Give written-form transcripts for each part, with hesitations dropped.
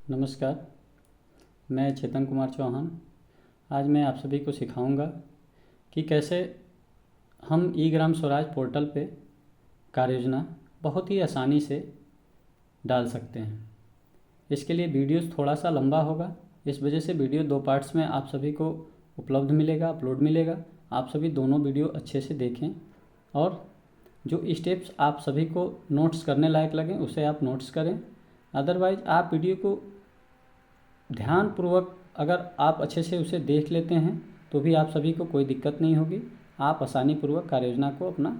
नमस्कार। मैं चेतन कुमार चौहान। आज मैं आप सभी को सिखाऊंगा कि कैसे हम ई ग्राम स्वराज पोर्टल पे कार्ययोजना बहुत ही आसानी से डाल सकते हैं। इसके लिए वीडियोस थोड़ा सा लंबा होगा, इस वजह से वीडियो 2 पार्ट्स में आप सभी को उपलब्ध मिलेगा, अपलोड मिलेगा। आप सभी दोनों वीडियो अच्छे से देखें और जो स्टेप्स आप सभी को नोट्स करने लायक लगें उसे आप नोट्स करें। अदरवाइज़ आप वीडियो को ध्यानपूर्वक अगर आप अच्छे से उसे देख लेते हैं तो भी आप सभी को कोई दिक्कत नहीं होगी। आप आसानी पूर्वक कार्ययोजना को अपना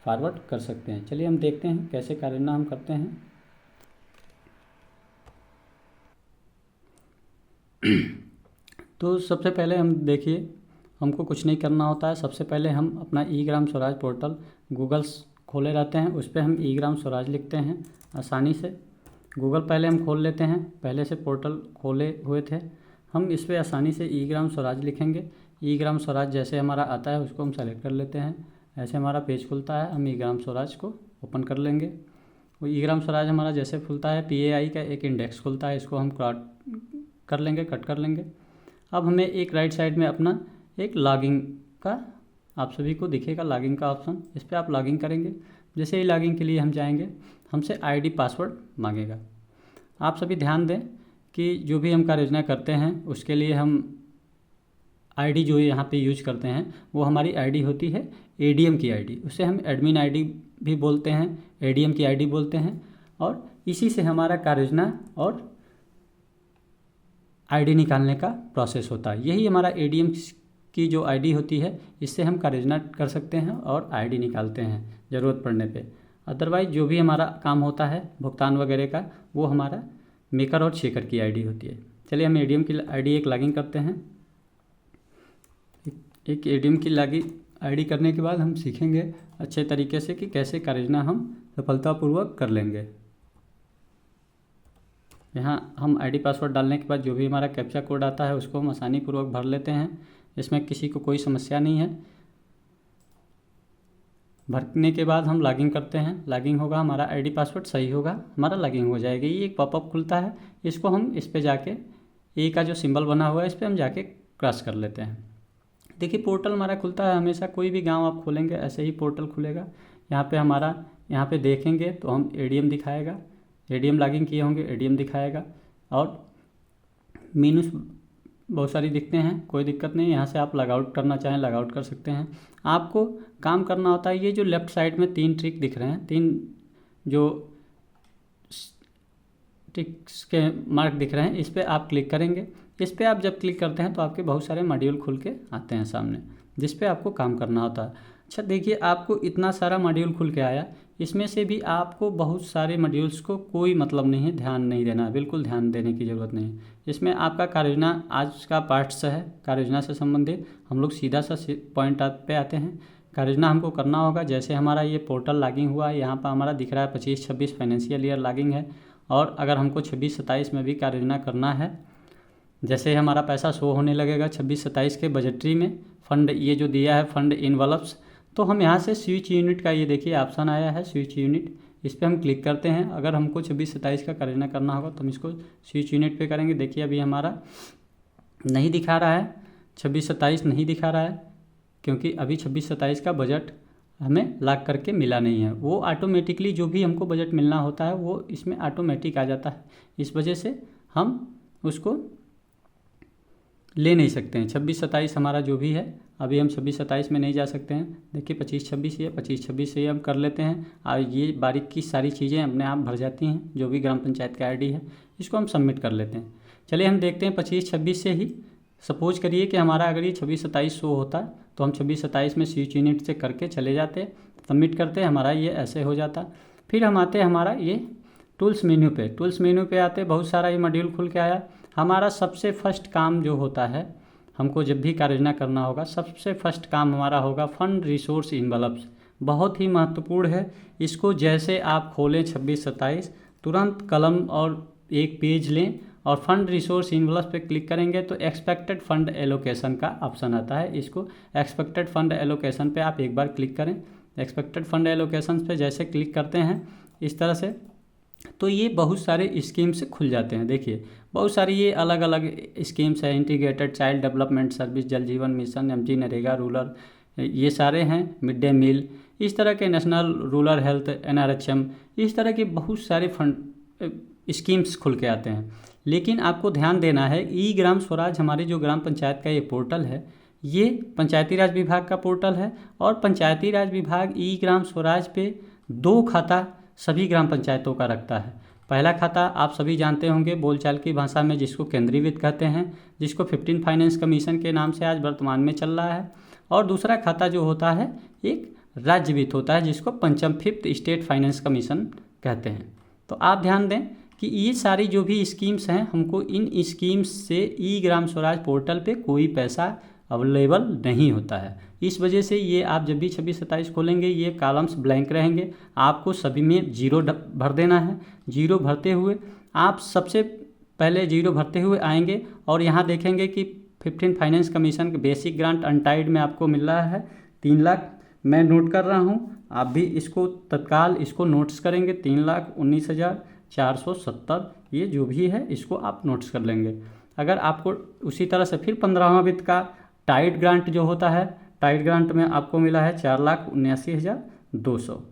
फॉरवर्ड कर सकते हैं। चलिए हम देखते हैं कैसे कार्ययोजना हम करते हैं। तो सबसे पहले हम देखिए, हमको कुछ नहीं करना होता है। सबसे पहले हम अपना ई ग्राम स्वराज पोर्टल गूगल्स खोले रहते हैं, उस पर हम ई ग्राम स्वराज लिखते हैं आसानी से। गूगल पहले हम खोल लेते हैं, पहले से पोर्टल खोले हुए थे हम। इस पर आसानी से ई ग्राम स्वराज लिखेंगे। ई ग्राम स्वराज जैसे हमारा आता है उसको हम सेलेक्ट कर लेते हैं। ऐसे हमारा पेज खुलता है, हम ई ग्राम स्वराज को ओपन कर लेंगे। वो ई ग्राम स्वराज हमारा जैसे खुलता है, PAI का एक इंडेक्स खुलता है, इसको हम कर लेंगे, कट कर लेंगे। अब हमें एक राइट साइड में अपना एक लॉगिंग का, आप सभी को दिखेगा लॉगिंग का ऑप्शन, इस पर आप लॉगिंग करेंगे। जैसे ही लॉगिंग के लिए हम जाएंगे, हमसे ID पासवर्ड मांगेगा। आप सभी ध्यान दें कि जो भी हम कार्ययोजना करते हैं उसके लिए हम ID जो यहाँ पे यूज करते हैं वो हमारी ID होती है ADM की ID, उसे हम एडमिन ID भी बोलते हैं, ADM की ID बोलते हैं। और इसी से हमारा कार्ययोजना और ID निकालने का प्रोसेस होता है। यही हमारा ADM की जो ID होती है, इससे हम कार्ययोजना कर सकते हैं और ID निकालते हैं ज़रूरत पड़ने पे। अदरवाइज जो भी हमारा काम होता है भुगतान वगैरह का, वो हमारा मेकर और चेकर की ID होती है। चलिए हम ADM की ID एक लॉगिन करते हैं। एक ADM की ID करने के बाद हम सीखेंगे अच्छे तरीके से कि कैसे कार्ययोजना हम सफलतापूर्वक कर लेंगे। यहाँ हम ID पासवर्ड डालने के बाद जो भी हमारा कैप्चा कोड आता है उसको हम आसानी पूर्वक भर लेते हैं। इसमें किसी को कोई समस्या नहीं है। भरने के बाद हम लॉगिन करते हैं। लॉगिन होगा, हमारा ID पासवर्ड सही होगा, हमारा लॉगिन हो जाएगा। ये एक पॉपअप खुलता है, इसको हम इस पे जाके ए का जो सिंबल बना हुआ है इस पर हम जाके क्रॉस कर लेते हैं। देखिए पोर्टल हमारा खुलता है, हमेशा कोई भी गांव आप खोलेंगे ऐसे ही पोर्टल खुलेगा। यहाँ पे देखेंगे तो हम ADM दिखाएगा, ADM लॉगिन किए होंगे, ADM दिखाएगा। और मीनूस बहुत सारी दिखते हैं, कोई दिक्कत नहीं। यहाँ से आप लॉग आउट करना चाहें लॉग आउट कर सकते हैं। आपको काम करना होता है, ये जो लेफ़्ट साइड में 3 ट्रिक दिख रहे हैं, 3 जो टिक्स के मार्क दिख रहे हैं, इस पर आप क्लिक करेंगे। इस पर आप जब क्लिक करते हैं तो आपके बहुत सारे मॉड्यूल खुल के आते हैं सामने, जिस पे आपको काम करना होता है। अच्छा देखिए, आपको इतना सारा मॉड्यूल खुल के आया, इसमें से भी आपको बहुत सारे मॉड्यूल्स को कोई मतलब नहीं है, ध्यान नहीं देना है, बिल्कुल ध्यान देने की ज़रूरत नहीं है। इसमें आपका कार्ययोजना आज का पार्ट्स है, कार्ययोजना से संबंधित। हम लोग सीधा सा पॉइंट पे आते हैं। कार्ययोजना हमको करना होगा, जैसे हमारा ये पोर्टल लॉगिंग हुआ है, यहाँ पर हमारा दिख रहा है 25-26 फाइनेंशियल ईयर लॉगिंग है। और अगर हमको 26-27 में भी कार्ययोजना करना है, जैसे हमारा पैसा शो होने लगेगा 26-27 के बजटरी में फंड, ये जो दिया है फंड इनवलप्स, तो हम यहाँ से स्विच यूनिट का ये देखिए ऑप्शन आया है स्विच यूनिट, इस पर हम क्लिक करते हैं। अगर हमको 26-27 का कार्ययोजना करना होगा तो हम इसको स्विच यूनिट पे करेंगे। देखिए अभी हमारा नहीं दिखा रहा है, 26-27 नहीं दिखा रहा है, क्योंकि अभी 26-27 का बजट हमें लॉक करके मिला नहीं है। वो ऑटोमेटिकली जो भी हमको बजट मिलना होता है वो इसमें ऑटोमेटिक आ जाता है, इस वजह से हम उसको ले नहीं सकते हैं। 26-27 हमारा जो भी है, अभी हम 26-27 में नहीं जा सकते हैं। देखिए 25-26 ये 25-26 से हम कर लेते हैं। और ये बारीक की सारी चीज़ें अपने आप भर जाती हैं, जो भी ग्राम पंचायत का ID है, इसको हम सबमिट कर लेते हैं। चलिए हम देखते हैं 25-26 से ही, सपोज करिए कि हमारा अगर ये 26-27 शो होता है तो हम 26-27 में स्विच यूनिट से करके चले जाते, सबमिट करते, हमारा ये ऐसे हो जाता। फिर हम आते हमारा ये टूल्स मेन्यू पे। टूल्स मेन्यू पे आते बहुत सारा ये मॉड्यूल खुल के आया। हमारा सबसे फर्स्ट काम जो होता है, हमको जब भी कार्ययोजना करना होगा, सबसे फर्स्ट काम हमारा होगा फंड रिसोर्स इनवलप्स। बहुत ही महत्वपूर्ण है। इसको जैसे आप खोलें 26-27, तुरंत कलम और एक पेज लें और फंड रिसोर्स इनवलप्स पे क्लिक करेंगे तो एक्सपेक्टेड फंड एलोकेशन का ऑप्शन आता है। इसको एक्सपेक्टेड फंड एलोकेशन पे आप एक बार क्लिक करें। एक्सपेक्टेड फंड एलोकेशन पे जैसे क्लिक करते हैं, इस तरह से तो ये बहुत सारे स्कीम्स खुल जाते हैं। देखिए बहुत सारी ये अलग अलग स्कीम्स है, इंटीग्रेटेड चाइल्ड डेवलपमेंट सर्विस, जल जीवन मिशन, एमजी नरेगा, रूरल, ये सारे हैं, मिड डे मील, इस तरह के नेशनल रूरल हेल्थ, एनआरएचएम, इस तरह के बहुत सारे फंड स्कीम्स खुल के आते हैं। लेकिन आपको ध्यान देना है, ई ग्राम स्वराज हमारे जो ग्राम पंचायत का ये पोर्टल है, ये पंचायती राज विभाग का पोर्टल है। और पंचायती राज विभाग ई ग्राम स्वराज पे 2 खाता सभी ग्राम पंचायतों का रखता है। पहला खाता आप सभी जानते होंगे बोलचाल की भाषा में जिसको केंद्रीय वित्त कहते हैं, जिसको 15 फाइनेंस कमीशन के नाम से आज वर्तमान में चल रहा है। और दूसरा खाता जो होता है एक राज्य वित्त होता है, जिसको पंचम 5th स्टेट फाइनेंस कमीशन कहते हैं। तो आप ध्यान दें कि ये सारी जो भी स्कीम्स हैं, हमको इन स्कीम्स से ई ग्राम स्वराज पोर्टल पे कोई पैसा अवेलेबल नहीं होता है। इस वजह से ये आप जब भी 26-27 खोलेंगे ये कॉलम्स ब्लैंक रहेंगे, आपको सभी में 0 भर देना है। 0 भरते हुए आप सबसे पहले 0 भरते हुए आएंगे और यहाँ देखेंगे कि 15 फाइनेंस कमीशन के बेसिक ग्रांट अनटाइड में आपको मिल रहा है 3 लाख। मैं नोट कर रहा हूँ, आप भी इसको तत्काल इसको नोट्स करेंगे। 3,19,470 ये जो भी है इसको आप नोट्स कर लेंगे। अगर आपको उसी तरह से फिर 15वां वित्त का टाइड ग्रांट जो होता है, टाइड ग्रांट में आपको मिला है 4,79,200,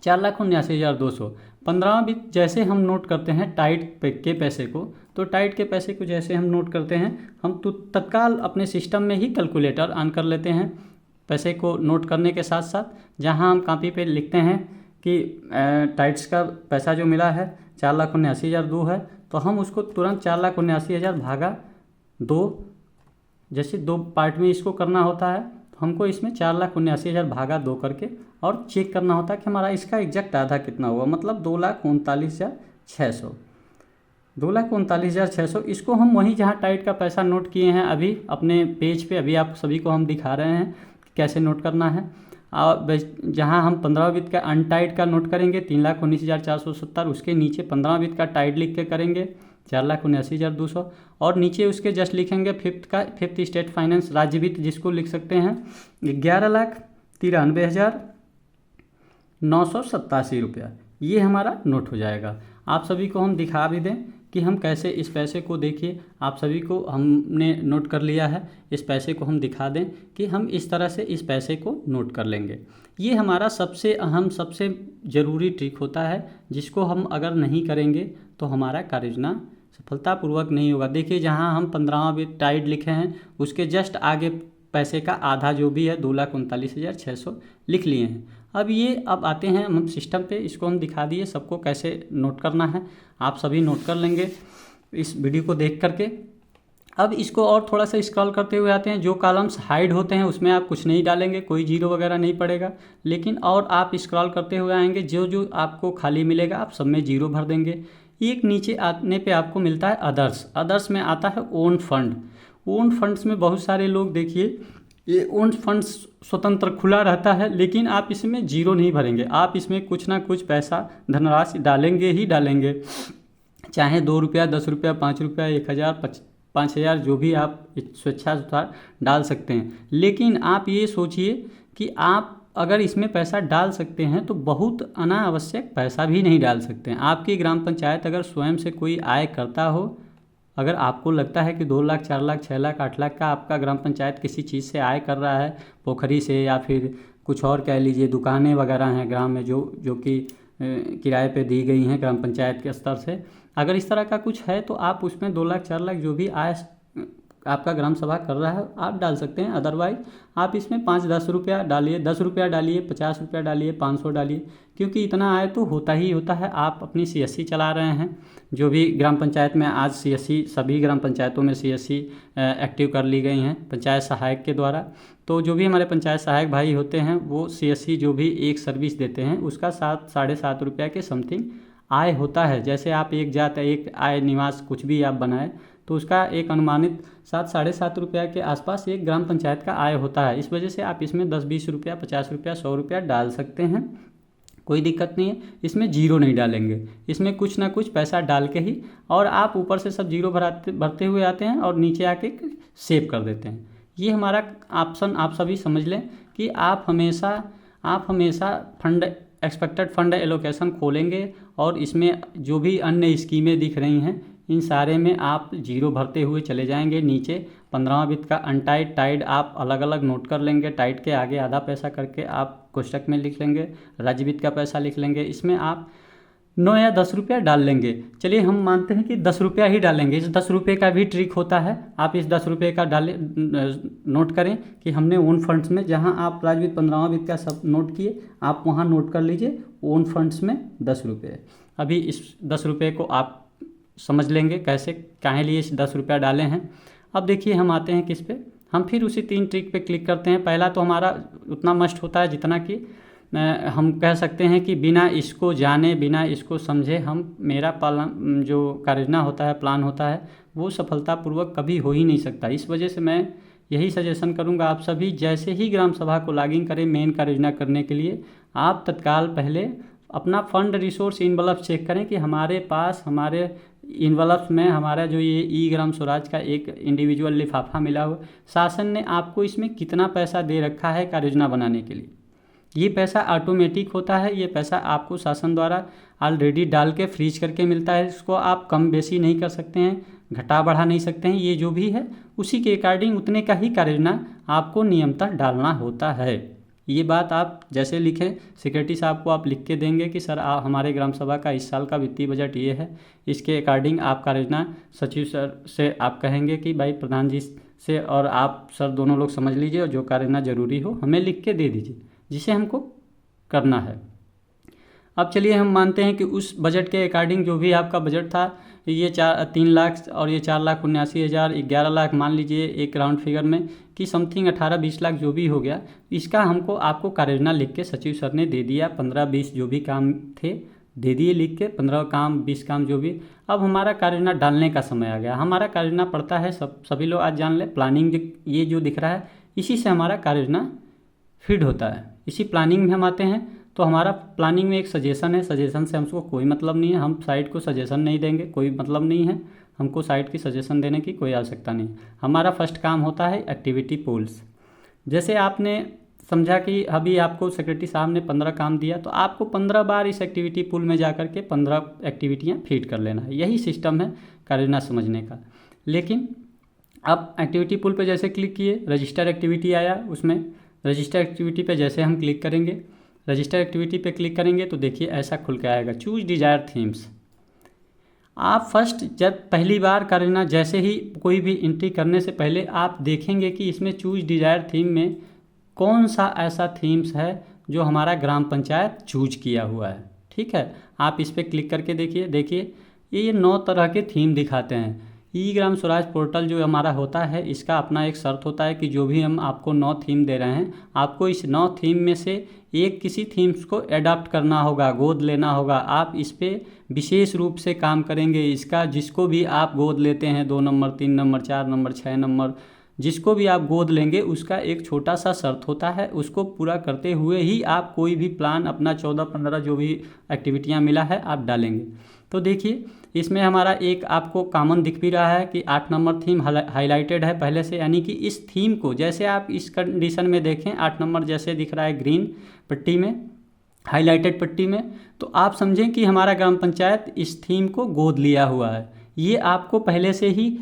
4,79,200। 15वां वित्त जैसे हम नोट करते हैं टाइड के पैसे को, तो टाइड के पैसे को जैसे हम नोट करते हैं, हम तो तत्काल अपने सिस्टम में ही कैलकुलेटर ऑन कर लेते हैं। पैसे को नोट करने के साथ साथ जहां हम कॉपी पे लिखते हैं कि टाइड्स का पैसा जो मिला है 4,79,200 है, तो हम उसको तुरंत 4,79,000 भागा 2, जैसे 2 पार्ट में इसको करना होता है, तो हमको इसमें 4,79,000 भागा 2 करके और चेक करना होता है कि हमारा इसका एग्जैक्ट आधा कितना हुआ, मतलब 2,39,600, 2,39,600। इसको हम वहीं जहाँ टाइड का पैसा नोट किए हैं अभी अपने पेज पे, अभी आप सभी को हम दिखा रहे हैं कैसे नोट करना है। और जहाँ हम 15वां वित्त का अनटाइड का नोट करेंगे 3,19,470, उसके नीचे 15वां वित्त का टाइड लिख के करेंगे 4,79,200, और नीचे उसके जस्ट लिखेंगे 5th स्टेट फाइनेंस राज्य वित्त, जिसको लिख सकते हैं 11,93,987 रुपया। ये हमारा नोट हो जाएगा। आप सभी को हम दिखा भी दें कि हम कैसे इस पैसे को, देखिए आप सभी को हमने नोट कर लिया है, इस पैसे को हम दिखा दें कि हम इस तरह से इस पैसे को नोट कर लेंगे। ये हमारा सबसे अहम, सबसे ज़रूरी ट्रिक होता है, जिसको हम अगर नहीं करेंगे तो हमारा कार्ययोजना सफलतापूर्वक नहीं होगा। देखिए जहाँ हम 15वां वित्त टाइड लिखे हैं उसके जस्ट आगे पैसे का आधा जो भी है 2,39,600 लिख लिए हैं। अब आते हैं हम सिस्टम पे, इसको हम दिखा दिए सबको कैसे नोट करना है, आप सभी नोट कर लेंगे इस वीडियो को देख करके। अब इसको और थोड़ा सा स्क्रॉल करते हुए आते हैं। जो कॉलम्स हाइड होते हैं उसमें आप कुछ नहीं डालेंगे, कोई 0 वगैरह नहीं पड़ेगा। लेकिन और आप स्क्रॉल करते हुए आएंगे, जो जो आपको खाली मिलेगा आप सब में 0 भर देंगे। एक नीचे आने पे आपको मिलता है अदर्स। अदर्स में आता है ओन फंड। ओन फंड्स में बहुत सारे लोग, देखिए ये ओन फंड्स स्वतंत्र खुला रहता है, लेकिन आप इसमें 0 नहीं भरेंगे। आप इसमें कुछ ना कुछ पैसा धनराशि डालेंगे ही डालेंगे, चाहे 2 रुपया, 10 रुपया, 5 रुपया, 1,000, 5,000, जो भी आप स्वेच्छानुसार डाल सकते हैं। लेकिन आप ये सोचिए कि आप अगर इसमें पैसा डाल सकते हैं तो बहुत अनावश्यक पैसा भी नहीं डाल सकते हैं। आपकी ग्राम पंचायत अगर स्वयं से कोई आय करता हो, अगर आपको लगता है कि 2 लाख, 4 लाख, 6 लाख, 8 लाख का आपका ग्राम पंचायत किसी चीज़ से आय कर रहा है, पोखरी से या फिर कुछ और कह लीजिए, दुकानें वगैरह हैं ग्राम में जो कि किराए पे दी गई हैं ग्राम पंचायत के स्तर से, अगर इस तरह का कुछ है तो आप उसमें 2 लाख, 4 लाख जो भी आय आपका ग्राम सभा कर रहा है आप डाल सकते हैं। अदरवाइज आप इसमें 5-10 रुपया डालिए, 10 रुपया डालिए, 50 रुपया डालिए, 500 डालिए, क्योंकि इतना आय तो होता ही होता है। आप अपनी CSC चला रहे हैं, जो भी ग्राम पंचायत में आज CSC, सभी ग्राम पंचायतों में CSC एक्टिव कर ली गई हैं पंचायत सहायक के द्वारा। तो जो भी हमारे पंचायत सहायक भाई होते हैं वो CSC जो भी एक सर्विस देते हैं उसका 7-7.5 रुपया के समथिंग आय होता है। जैसे आप एक जात, एक आय निवास कुछ भी आप बनाए तो उसका एक अनुमानित 7-7.5 रुपया के आसपास एक ग्राम पंचायत का आय होता है। इस वजह से आप इसमें 10-20 रुपया, 50 रुपया, 100 रुपया डाल सकते हैं, कोई दिक्कत नहीं है। इसमें 0 नहीं डालेंगे, इसमें कुछ ना कुछ पैसा डाल के ही, और आप ऊपर से सब 0 भरते हुए आते हैं और नीचे आके सेव कर देते हैं। ये हमारा ऑप्शन आप सभी समझ लें कि आप हमेशा फंड एक्सपेक्टेड फंड एलोकेशन खोलेंगे और इसमें जो भी अन्य स्कीमें दिख रही हैं इन सारे में आप जीरो भरते हुए चले जाएंगे। नीचे 15वां वित्त का अनटाइड टाइड आप अलग अलग नोट कर लेंगे। टाइड के आगे आधा पैसा करके आप कोष्टक में लिख लेंगे। राज्य वित्त का पैसा लिख लेंगे। इसमें आप 9 या 10 रुपया डाल लेंगे। चलिए हम मानते हैं कि 10 रुपया ही डालेंगे। इस 10 रुपये का भी ट्रिक होता है। आप इस 10 रुपये का नोट करें कि हमने ओन फंड्स में, जहां आप राज्य वित्त 15वां वित्त का सब नोट किए, आप वहां नोट कर लीजिए ओन फंड्स में 10 रुपये। अभी इस 10 रुपये को आप समझ लेंगे कैसे, काहे लिए इस 10 रुपया डाले हैं। अब देखिए हम आते हैं किस पे, हम फिर उसी 3 ट्रिक पे क्लिक करते हैं। पहला तो हमारा उतना मस्ट होता है जितना कि हम कह सकते हैं कि बिना इसको जाने, बिना इसको समझे हम मेरा पालन जो कार्ययोजना होता है, प्लान होता है, वो सफलतापूर्वक कभी हो ही नहीं सकता। इस वजह से मैं यही सजेशन करूंगा आप सभी, जैसे ही ग्राम सभा को लॉगिन करें मेन कार्ययोजना करने के लिए, आप तत्काल पहले अपना फंड रिसोर्स इनवलप चेक करें कि हमारे पास, हमारे इनवलप्स में हमारा जो ये ई ग्राम स्वराज का एक इंडिविजुअल लिफाफा मिला हुआ, शासन ने आपको इसमें कितना पैसा दे रखा है कार्ययोजना बनाने के लिए। ये पैसा ऑटोमेटिक होता है, ये पैसा आपको शासन द्वारा ऑलरेडी डाल के फ्रीज करके मिलता है। इसको आप कम बेसी नहीं कर सकते हैं, घटा बढ़ा नहीं सकते हैं। ये जो भी है उसी के अकॉर्डिंग उतने का ही कार्ययोजना आपको नियमतः डालना होता है। ये बात आप जैसे लिखें, सेक्रेटरी साहब को आप लिख के देंगे कि सर हमारे ग्राम सभा का इस साल का वित्तीय बजट ये है, इसके अकॉर्डिंग आप कार्ययोजना सचिव सर से आप कहेंगे कि भाई प्रधान जी से और आप सर दोनों लोग समझ लीजिए और जो कार्ययोजना जरूरी हो हमें लिख के दे दीजिए, जिसे हमको करना है। अब चलिए हम मानते हैं कि उस बजट के अकॉर्डिंग जो भी आपका बजट था, ये 3 लाख और ये 4,79,000, 11 लाख मान लीजिए एक राउंड फिगर में, कि समथिंग 18-20 लाख जो भी हो गया, इसका हमको आपको कार्ययोजना लिख के सचिव सर ने दे दिया। 15-20 जो भी काम थे दे दिए लिख के, 15 काम 20 काम जो भी। अब हमारा कार्ययोजना डालने का समय आ गया। हमारा कार्ययोजना पड़ता है, सभी लोग आज जान ले, प्लानिंग ये जो दिख रहा है इसी से हमारा कार्ययोजना फीड होता है। इसी प्लानिंग में हम आते हैं तो हमारा प्लानिंग में एक सजेशन है। सजेशन से हमको कोई मतलब नहीं है, हम साइट को सजेशन नहीं देंगे, कोई मतलब नहीं है हमको साइट की सजेशन देने की, कोई आवश्यकता नहीं। हमारा फर्स्ट काम होता है एक्टिविटी पूल्स। जैसे आपने समझा कि अभी आपको सेक्रेटरी साहब ने 15 काम दिया, तो आपको 15 बार इस एक्टिविटी पूल में जा करके 15 एक्टिविटियाँ फीड कर लेना है। यही सिस्टम है कार्ययोजना समझने का। लेकिन अब एक्टिविटी पूल पे जैसे क्लिक किए, रजिस्टर एक्टिविटी आया, उसमें रजिस्टर एक्टिविटी पे जैसे हम क्लिक करेंगे, रजिस्टर एक्टिविटी पे क्लिक करेंगे तो देखिए ऐसा खुल के आएगा, चूज डिजायर थीम्स। आप फर्स्ट जब पहली बार करना, जैसे ही कोई भी एंट्री करने से पहले आप देखेंगे कि इसमें चूज डिजायर थीम में कौन सा ऐसा थीम्स है जो हमारा ग्राम पंचायत चूज किया हुआ है। ठीक है, आप इस पर क्लिक करके देखिए ये 9 तरह के थीम दिखाते हैं। ई ग्राम स्वराज पोर्टल जो हमारा होता है, इसका अपना एक शर्त होता है कि जो भी हम आपको 9 थीम दे रहे हैं, आपको इस 9 थीम में से एक किसी थीम्स को एडॉप्ट करना होगा, गोद लेना होगा। आप इस पे विशेष रूप से काम करेंगे। इसका जिसको भी आप गोद लेते हैं, 2 नंबर, 3 नंबर, 4 नंबर, 6 नंबर, जिसको भी आप गोद लेंगे उसका एक छोटा सा शर्त होता है। उसको पूरा करते हुए ही आप कोई भी प्लान अपना 14-15 जो भी एक्टिविटियाँ मिला है आप डालेंगे। तो देखिए इसमें हमारा एक आपको कॉमन दिख भी रहा है कि 8 नंबर थीम हाईलाइटेड है पहले से, यानी कि इस थीम को जैसे आप इस कंडीशन में देखें, 8 नंबर जैसे दिख रहा है ग्रीन पट्टी में, हाईलाइटेड पट्टी में, तो आप समझें कि हमारा ग्राम पंचायत इस थीम को गोद लिया हुआ है। ये आपको पहले से ही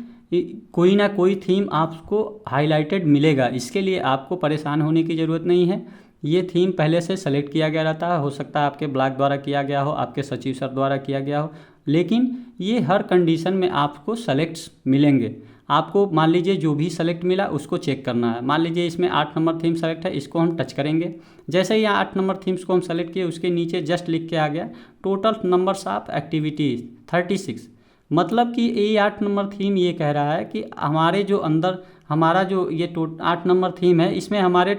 कोई ना कोई थीम आपको हाईलाइटेड मिलेगा, इसके लिए आपको परेशान होने की ज़रूरत नहीं है। ये थीम पहले से सेलेक्ट किया गया रहता है, हो सकता है आपके ब्लॉक द्वारा किया गया हो, आपके सचिव सर द्वारा किया गया हो, लेकिन ये हर कंडीशन में आपको सेलेक्ट्स मिलेंगे। आपको मान लीजिए जो भी सेलेक्ट मिला उसको चेक करना है। मान लीजिए इसमें 8 नंबर थीम सेलेक्ट है, इसको हम टच करेंगे। जैसे ही 8 नंबर थीम्स को हम सेलेक्ट किए, उसके नीचे जस्ट लिख के आ गया टोटल नंबर्स ऑफ एक्टिविटीज़ 36। मतलब कि ये 8 नंबर थीम ये कह रहा है कि हमारे जो अंदर हमारा जो ये 8 नंबर थीम है, इसमें हमारे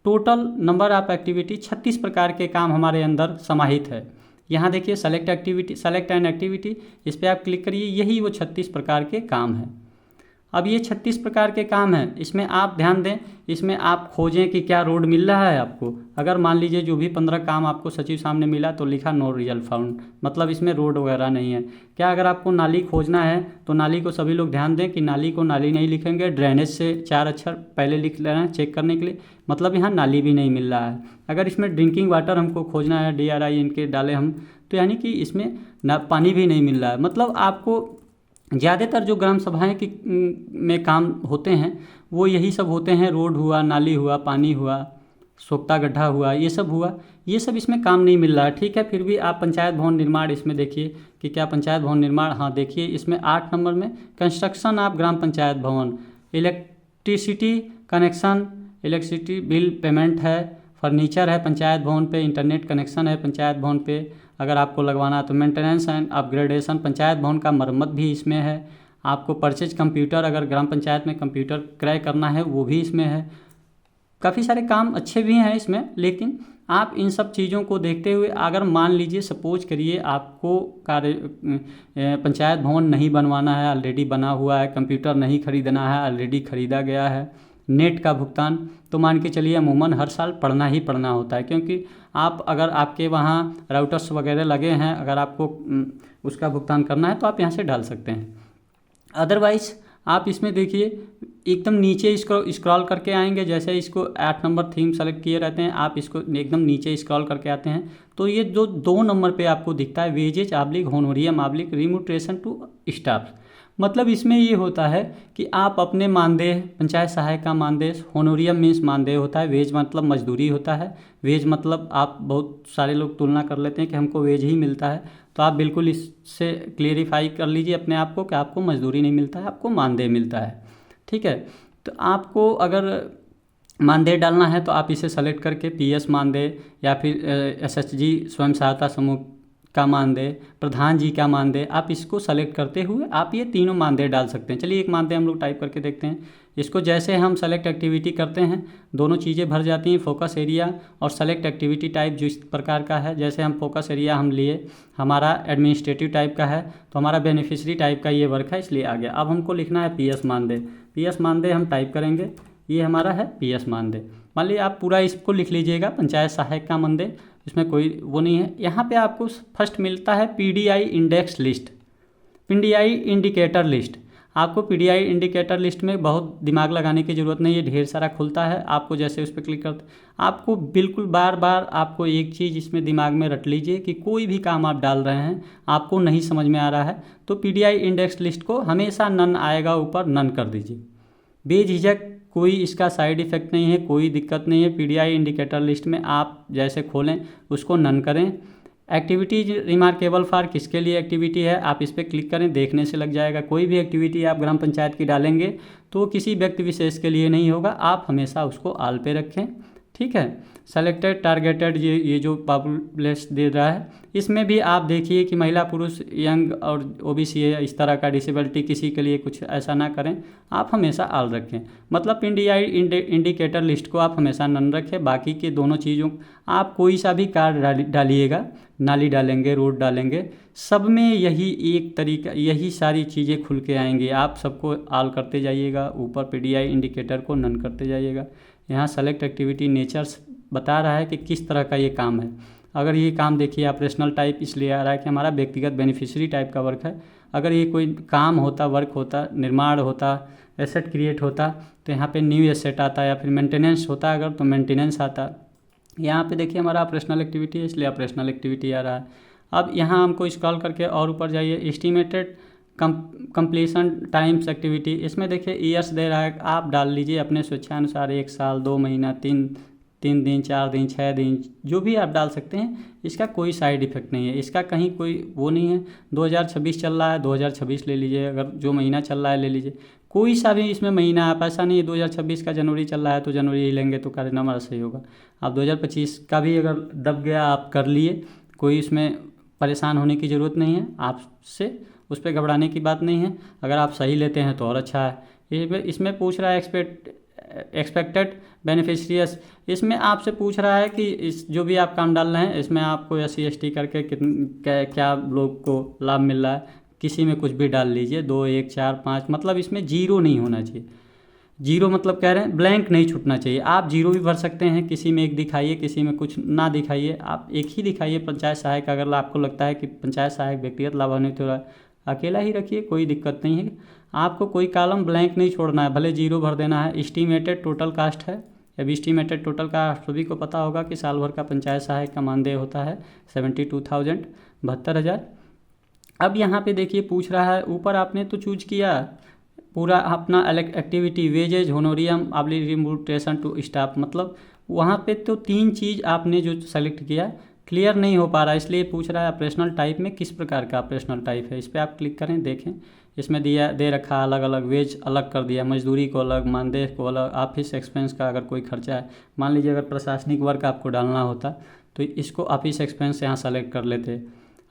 टोटल नंबर ऑफ एक्टिविटी 36 प्रकार के काम हमारे अंदर समाहित है। यहाँ देखिए सेलेक्ट एंड एक्टिविटी, इस पर आप क्लिक करिए, यही वो 36 प्रकार के काम हैं। अब ये 36 प्रकार के काम हैं, इसमें आप ध्यान दें, इसमें आप खोजें कि क्या रोड मिल रहा है आपको। अगर मान लीजिए जो भी 15 काम आपको सचिव सामने मिला तो लिखा नो रिजल्ट फाउंड, मतलब इसमें रोड वगैरह नहीं है। क्या अगर आपको नाली खोजना है तो नाली को सभी लोग ध्यान दें कि नाली को नाली नहीं लिखेंगे, ड्रेनेज से 4 अक्षर पहले लिख लेना है चेक करने के लिए, मतलब यहाँ नाली भी नहीं मिल रहा है। अगर इसमें ड्रिंकिंग वाटर हमको खोजना है, DRI इनके डाले हम, तो यानी कि इसमें ना पानी भी नहीं मिल रहा है। मतलब आपको ज़्यादातर जो ग्राम सभाएं की में काम होते हैं वो यही सब होते हैं, रोड हुआ, नाली हुआ, पानी हुआ, सोख्ता गड्ढा हुआ, ये सब हुआ, ये सब इसमें काम नहीं मिल रहा है। ठीक है, फिर भी आप पंचायत भवन निर्माण इसमें देखिए कि क्या पंचायत भवन निर्माण, हाँ देखिए इसमें 8 नंबर में कंस्ट्रक्शन ऑफ ग्राम पंचायत भवन, electricity connection, electricity bill payment है, फर्नीचर है पंचायत भवन पे, इंटरनेट कनेक्शन है पंचायत भवन पे अगर आपको लगवाना है तो, मेंटेनेंस एंड अपग्रेडेशन, पंचायत भवन का मरम्मत भी इसमें है। आपको परचेज कंप्यूटर, अगर ग्राम पंचायत में कंप्यूटर क्रय करना है वो भी इसमें है। काफ़ी सारे काम अच्छे भी हैं इसमें, लेकिन आप इन सब चीज़ों को देखते हुए अगर मान लीजिए सपोज करिए आपको पंचायत भवन नहीं बनवाना है, ऑलरेडी बना हुआ है, कंप्यूटर नहीं खरीदना है, ऑलरेडी खरीदा गया है, नेट का भुगतान तो मान के चलिए अमूमन हर साल पढ़ना ही पढ़ना होता है, क्योंकि आप अगर आपके वहाँ राउटर्स वगैरह लगे हैं, अगर आपको उसका भुगतान करना है तो आप यहाँ से डाल सकते हैं। अदरवाइज़ आप इसमें देखिए एकदम नीचे इसको स्क्रॉल करके आएंगे, जैसे इसको 8 नंबर थीम सेलेक्ट किए रहते हैं, आप इसको एकदम नीचे स्क्रॉल करके आते हैं तो ये जो 2 नंबर पे आपको दिखता है wages oblique honorarium oblique remuneration to staff, मतलब इसमें ये होता है कि आप अपने मानदेय, पंचायत सहायक का मानदेय, होनोरियम मीन्स मानदेय होता है, वेज मतलब मजदूरी होता है, वेज मतलब आप बहुत सारे लोग तुलना कर लेते हैं कि हमको वेज ही मिलता है, तो आप बिल्कुल इससे क्लियरिफाई कर लीजिए अपने आप को कि आपको मजदूरी नहीं मिलता है, आपको मानदेय मिलता है। ठीक है, तो आपको अगर मानदेय डालना है तो आप इसे सेलेक्ट करके PS मानदेय या फिर SHG स्वयं सहायता समूह का मानदेय, प्रधान जी का मानदेय, आप इसको सेलेक्ट करते हुए आप ये तीनों मानदेय डाल सकते हैं। चलिए एक मानदेय हम लोग टाइप करके देखते हैं। इसको जैसे हम सेलेक्ट एक्टिविटी करते हैं दोनों चीज़ें भर जाती हैं, फोकस एरिया और सेलेक्ट एक्टिविटी टाइप जो इस प्रकार का है। जैसे हम फोकस एरिया हम लिए, हमारा एडमिनिस्ट्रेटिव टाइप का है तो हमारा बेनिफिशियरी टाइप का ये वर्क है इसलिए आ गया। अब हमको लिखना है PS मानदेय, PS मानदेय हम टाइप करेंगे, ये हमारा है PS मानदेय। मान लीजिए आप पूरा इसको लिख लीजिएगा, पंचायत सहायक का मानदेय, इसमें कोई वो नहीं है। यहाँ पे आपको फर्स्ट मिलता है PDI index list, PDI indicator list. आपको PDI इंडिकेटर लिस्ट में बहुत दिमाग लगाने की ज़रूरत नहीं है, ढेर सारा खुलता है। आपको जैसे उस पर क्लिक करते आपको बिल्कुल बार बार आपको एक चीज़ इसमें दिमाग में रट लीजिए कि कोई भी काम आप डाल रहे हैं आपको नहीं समझ में आ रहा है तो PDI इंडेक्स लिस्ट को हमेशा नन आएगा ऊपर, नन कर दीजिए बेझिझक, कोई इसका साइड इफ़ेक्ट नहीं है, कोई दिक्कत नहीं है। PDI इंडिकेटर लिस्ट में आप जैसे खोलें उसको नन करें। एक्टिविटीज रिमार्केबल फॉर किसके लिए एक्टिविटी है आप इस पर क्लिक करें, देखने से लग जाएगा। कोई भी एक्टिविटी आप ग्राम पंचायत की डालेंगे तो किसी व्यक्ति विशेष के लिए नहीं होगा, आप हमेशा उसको आल पे रखें। ठीक है, सेलेक्टेड टारगेटेड ये जो पॉपुलेशन दे रहा है इसमें भी आप देखिए कि महिला पुरुष यंग और OBC है, इस तरह का डिसेबिलिटी किसी के लिए कुछ ऐसा ना करें, आप हमेशा आल रखें। मतलब PDI इंडिकेटर लिस्ट को आप हमेशा नन रखें। बाकी के दोनों चीज़ों आप कोई सा भी कार्ड डालिएगा, नाली डालेंगे, रोड डालेंगे, सब में यही एक तरीका, यही सारी चीज़ें खुल के आएंगी। आप सबको आल करते जाइएगा, ऊपर PDI इंडिकेटर को नन करते जाइएगा। यहाँ सेलेक्ट एक्टिविटी नेचर्स बता रहा है कि किस तरह का ये काम है। अगर ये काम देखिए ऑपरेशनल टाइप इसलिए आ रहा है कि हमारा व्यक्तिगत बेनिफिशियरी टाइप का वर्क है। अगर ये कोई काम होता, वर्क होता, निर्माण होता, एसेट क्रिएट होता तो यहाँ पे न्यू एसेट आता, या फिर मेंटेनेंस होता अगर तो मेंटेनेंस आता। यहाँ पे देखिए हमारा ऑपरेशनल एक्टिविटी है इसलिए ऑपरेशनल एक्टिविटी आ रहा है। अब यहाँ हमको स्क्रॉल करके और ऊपर जाइए, एस्टिमेटेड कंप्लीशन टाइम्स एक्टिविटी, इसमें देखिए ईयर्स दे रहा है, आप डाल लीजिए अपने स्वेच्छानुसार, 1 साल, 2 महीना, 3 दिन, 4 दिन, 6 दिन, जो भी आप डाल सकते हैं। इसका कोई साइड इफ़ेक्ट नहीं है, इसका कहीं कोई वो नहीं है। 2026 चल रहा है 2026 ले लीजिए, अगर जो महीना चल रहा है ले लीजिए, कोई सा भी इसमें महीना आप ऐसा नहीं है 2026 का जनवरी चल रहा है तो जनवरी ही लेंगे तो कार्य नंबर सही होगा। आप 2025 का भी अगर दब गया आप कर लिए, कोई इसमें परेशान होने की ज़रूरत नहीं है, आपसे उस पर घबराने की बात नहीं है। अगर आप सही लेते हैं तो और अच्छा है। इसमें पूछ रहा है एक्सपेक्टेड बेनिफिशियरीज, इसमें आपसे पूछ रहा है कि इस जो भी आप काम डाल रहे हैं इसमें आपको SC ST करके क्या लोग को लाभ मिल रहा है, किसी में कुछ भी डाल लीजिए, 2 1 4 5, मतलब इसमें जीरो नहीं होना चाहिए। जीरो मतलब कह रहे हैं ब्लैंक नहीं छूटना चाहिए। आप जीरो भी भर सकते हैं, किसी में एक दिखाइए, किसी में कुछ ना दिखाइए, आप एक ही दिखाइए पंचायत सहायक। अगर आपको लगता है कि पंचायत सहायक व्यक्तिगत लाभान्वित हो रहा है, अकेला ही रखिए, कोई दिक्कत नहीं है। आपको कोई कॉलम ब्लैंक नहीं छोड़ना है, भले जीरो भर देना है। एस्टीमेटेड टोटल कास्ट है। अब एस्टीमेटेड टोटल कास्ट सभी को पता होगा कि साल भर का पंचायत सहायक का मानदेय होता है 72,000, 72,000। अब यहाँ पे देखिए पूछ रहा है, ऊपर आपने तो चूज किया पूरा अपना activity, wages, honorarium, oblique remuneration to staff, मतलब वहाँ पे तो 3 चीज़ आपने जो सेलेक्ट किया क्लियर नहीं हो पा रहा, इसलिए पूछ रहा है ऑपरेशनल टाइप में किस प्रकार का ऑपरेशनल टाइप है। इस पर आप क्लिक करें, देखें इसमें दिया दे रखा अलग अलग, वेज अलग कर दिया, मजदूरी को अलग, मानदेय को अलग, ऑफिस एक्सपेंस का अगर कोई खर्चा है, मान लीजिए अगर प्रशासनिक वर्क आपको डालना होता तो इसको ऑफिस एक्सपेंस यहाँ सेलेक्ट कर लेते।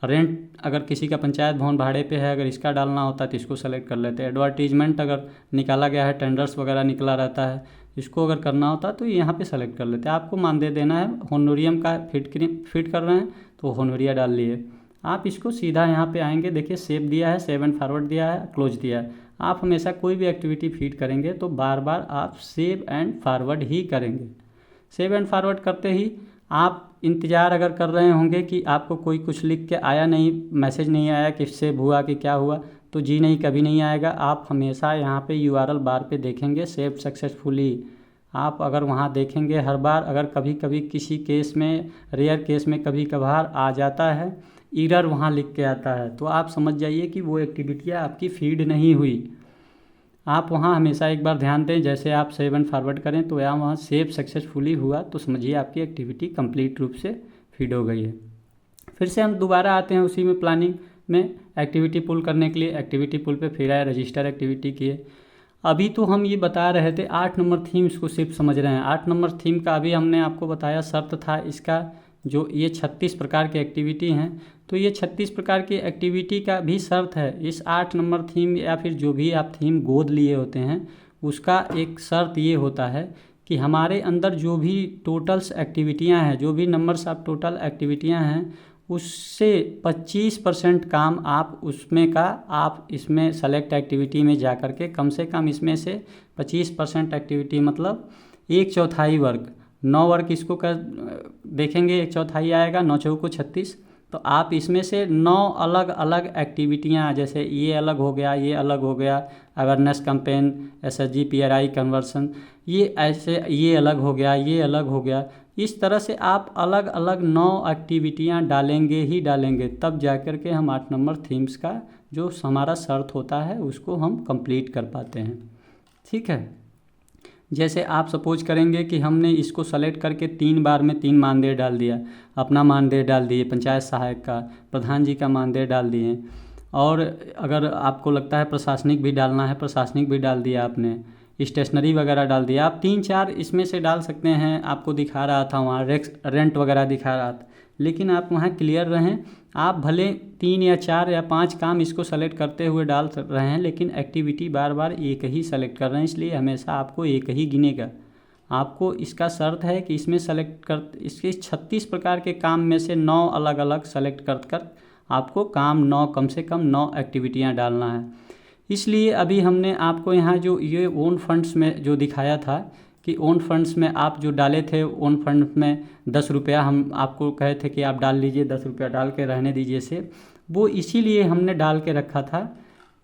रेंट अगर किसी का पंचायत भवन भाड़े पे है, अगर इसका डालना होता तो इसको सेलेक्ट कर लेते। एडवर्टीजमेंट अगर निकाला गया है, टेंडर्स वगैरह निकला रहता है, इसको अगर करना होता तो यहाँ पे सेलेक्ट कर लेते। आपको मानदेय देना है, होनोरियम का फिट कर रहे हैं तो होनोरिया डाल लिए। आप इसको सीधा यहाँ पे आएंगे, देखिए सेव दिया है, सेव एंड फॉरवर्ड दिया है, क्लोज दिया है। आप हमेशा कोई भी एक्टिविटी फीड करेंगे तो बार बार आप सेव एंड फॉरवर्ड ही करेंगे। सेव एंड फॉरवर्ड करते ही आप इंतज़ार अगर कर रहे होंगे कि आपको कोई कुछ लिख के आया नहीं, मैसेज नहीं आया कि सेव हुआ कि क्या हुआ, तो जी नहीं, कभी नहीं आएगा। आप हमेशा यहाँ पे URL बार पे देखेंगे सेव सक्सेसफुली। आप अगर वहाँ देखेंगे हर बार, अगर कभी कभी किसी केस में, रेयर केस में कभी कभार आ जाता है एरर, वहाँ लिख के आता है, तो आप समझ जाइए कि वो एक्टिविटियाँ आपकी फीड नहीं हुई। आप वहाँ हमेशा एक बार ध्यान दें, जैसे आप सेव एंड फॉरवर्ड करें तो यहाँ वहाँ सेव सक्सेसफुली हुआ तो समझिए आपकी एक्टिविटी कंप्लीट रूप से फीड हो गई है। फिर से हम दोबारा आते हैं उसी में, प्लानिंग में एक्टिविटी पुल करने के लिए। एक्टिविटी पुल पे फिर आए, रजिस्टर एक्टिविटी किए। अभी तो हम ये बता रहे थे 8 नंबर थीम, इसको सिर्फ समझ रहे हैं। 8 नंबर थीम का अभी हमने आपको बताया शर्त था इसका, जो ये 36 प्रकार की एक्टिविटी हैं, तो ये 36 प्रकार की एक्टिविटी का भी शर्त है। इस 8 नंबर थीम या फिर जो भी आप थीम गोद लिए होते हैं, उसका एक शर्त ये होता है कि हमारे अंदर जो भी टोटल्स एक्टिविटियाँ हैं, जो भी नंबर्स ऑफ टोटल एक्टिविटियाँ हैं, उससे 25% काम आप उसमें का आप इसमें सेलेक्ट एक्टिविटी में जा कर के कम से कम इसमें से 25% एक्टिविटी, मतलब 1/4 वर्क, 9 वर्क इसको कर देखेंगे, 1/4 आएगा, 9 चौको 36। तो आप इसमें से 9 अलग अलग एक्टिविटियाँ, जैसे ये अलग हो गया, ये अलग हो गया, awareness campaign, SSG PRI conversion, ये ऐसे, ये अलग हो गया, ये अलग हो गया। इस तरह से आप अलग अलग 9 एक्टिविटियाँ डालेंगे ही डालेंगे, तब जा कर के हम 8 नंबर थीम्स का जो हमारा शर्त होता है उसको हम कंप्लीट कर पाते हैं। ठीक है, जैसे आप सपोज करेंगे कि हमने इसको सेलेक्ट करके 3 बार में 3 मानदेय डाल दिया, अपना मानदेय डाल दिए, पंचायत सहायक का, प्रधान जी का मानदेय डाल दिए, और अगर आपको लगता है प्रशासनिक भी डालना है, प्रशासनिक भी डाल दिया आपने, स्टेशनरी वगैरह डाल दिया। आप 3-4 इसमें से डाल सकते हैं। आपको दिखा रहा था वहाँ रेंट वगैरह दिखा रहा था, लेकिन आप वहाँ क्लियर रहें। आप भले 3 या 4 या 5 काम इसको सेलेक्ट करते हुए डाल रहे हैं, लेकिन एक्टिविटी बार बार एक ही सेलेक्ट कर रहे हैं, इसलिए हमेशा आपको एक ही गिनेगा। आपको इसका शर्त है कि इसमें सेलेक्ट कर, इसके 36 प्रकार के काम में से 9 अलग अलग सेलेक्ट कर आपको काम 9, कम से कम 9 एक्टिविटियाँ डालना है। इसलिए अभी हमने आपको यहाँ जो ये ओन फंड्स में जो दिखाया था कि ओन फंड्स में आप जो डाले थे, ओन फंड में 10 रुपया हम आपको कहे थे कि आप डाल लीजिए, 10 रुपया डाल के रहने दीजिए से, वो इसीलिए हमने डाल के रखा था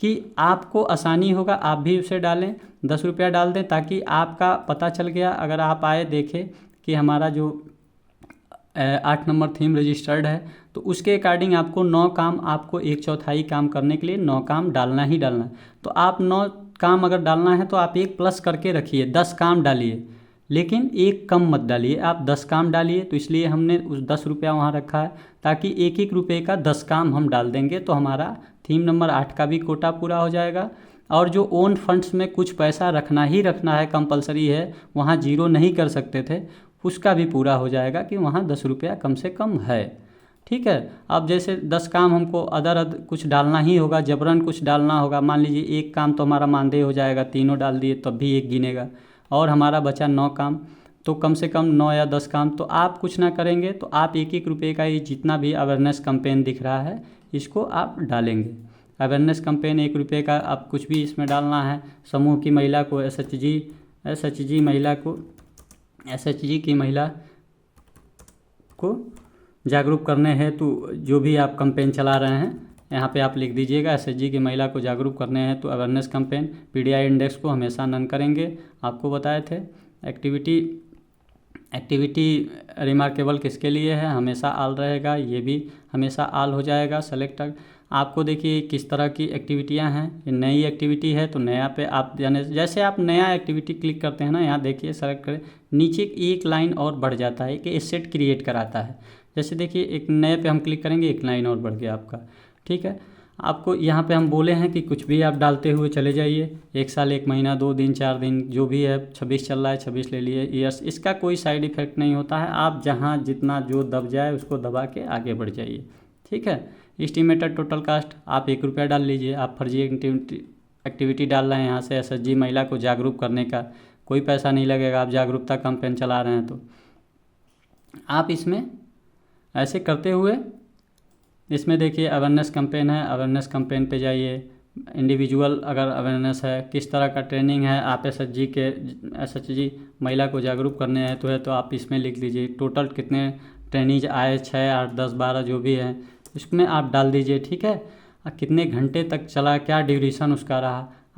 कि आपको आसानी होगा, आप भी उसे डालें, 10 रुपया डाल दें, ताकि आपका पता चल गया। अगर आप आए देखें कि हमारा जो 8 नंबर थीम रजिस्टर्ड है, तो उसके अकॉर्डिंग आपको 9 काम, आपको 1/4 काम करने के लिए 9 काम डालना ही डालना है। तो आप 9 काम अगर डालना है तो आप 1 प्लस करके रखिए, 10 काम डालिए, लेकिन 1 कम मत डालिए, आप 10 काम डालिए। तो इसलिए हमने उस 10 रुपया वहाँ रखा है, ताकि 1-1 रुपये का 10 काम हम डाल देंगे तो हमारा थीम नंबर 8 का भी कोटा पूरा हो जाएगा। और जो ओन फंड्स में कुछ पैसा रखना ही रखना है, कंपलसरी है, वहाँ जीरो नहीं कर सकते थे, उसका भी पूरा हो जाएगा कि वहाँ 10 रुपया कम से कम है। ठीक है, अब जैसे 10 काम हमको अदर कुछ डालना ही होगा, जबरन कुछ डालना होगा, मान लीजिए 1 काम तो हमारा मानदेय हो जाएगा, तीनों डाल दिए तब भी 1 गिनेगा, और हमारा बचा 9 काम, तो कम से कम 9 या 10 काम, तो आप कुछ ना करेंगे तो आप 1-1 रुपये का ये जितना भी अवेयरनेस कैंपेन दिख रहा है इसको आप डालेंगे। अवेयरनेस कैंपेन 1 रुपये का आप कुछ भी इसमें डालना है। समूह की महिला को एसएचजी की महिला को जागरूक करने हेतु जो भी आप कैंपेन चला रहे हैं यहाँ पे आप लिख दीजिएगा। एसएचजी की महिला को जागरूक करने हैं तो अवेयरनेस कैंपेन। पीडीआई इंडेक्स को हमेशा नन करेंगे, आपको बताए थे। एक्टिविटी रिमार्केबल किसके लिए है, हमेशा आल रहेगा, ये भी हमेशा आल हो जाएगा। सेलेक्ट आपको देखिए किस तरह की एक्टिविटियां हैं। ये नई एक्टिविटी है तो नया पे आप जैसे आप नया एक्टिविटी क्लिक करते हैं ना, यहाँ देखिए सेलेक्ट करें, नीचे एक लाइन और बढ़ जाता है कि सेट क्रिएट कराता है। जैसे देखिए एक नए पे हम क्लिक करेंगे, एक लाइन और बढ़ गया आपका। ठीक है, आपको यहाँ पे हम बोले हैं कि कुछ भी आप डालते हुए चले जाइए। 1 साल, 1 महीना, 2 दिन, 4 दिन, जो भी है। 26 चल रहा है, 26 ले लिए। ईयर्स, इसका कोई साइड इफेक्ट नहीं होता है। आप जहाँ जितना जो दब जाए उसको दबा के आगे बढ़ जाइए। ठीक है, एस्टिमेटेड टोटल कास्ट आप 1 रुपया डाल लीजिए। आप फर्जी एक्टिविटी डाल रहे हैं, यहाँ से एसएचजी महिला को जागरूक करने का कोई पैसा नहीं लगेगा। आप जागरूकता कैंपेन चला रहे हैं तो आप इसमें ऐसे करते हुए, इसमें देखिए अवेयरनेस कैंपेन है, अवेयरनेस कैंपेन पे जाइए। इंडिविजुअल अगर अवेयरनेस है, किस तरह का ट्रेनिंग है, आप एसएचजी महिला को जागरूक करने हैं तो आप इसमें लिख लीजिए। टोटल कितने ट्रेनिंग आए, 6, 8, 10, 12 जो भी है उसमें आप डाल दीजिए। ठीक है, कितने घंटे तक चला, क्या ड्यूरेशन उसका रहा।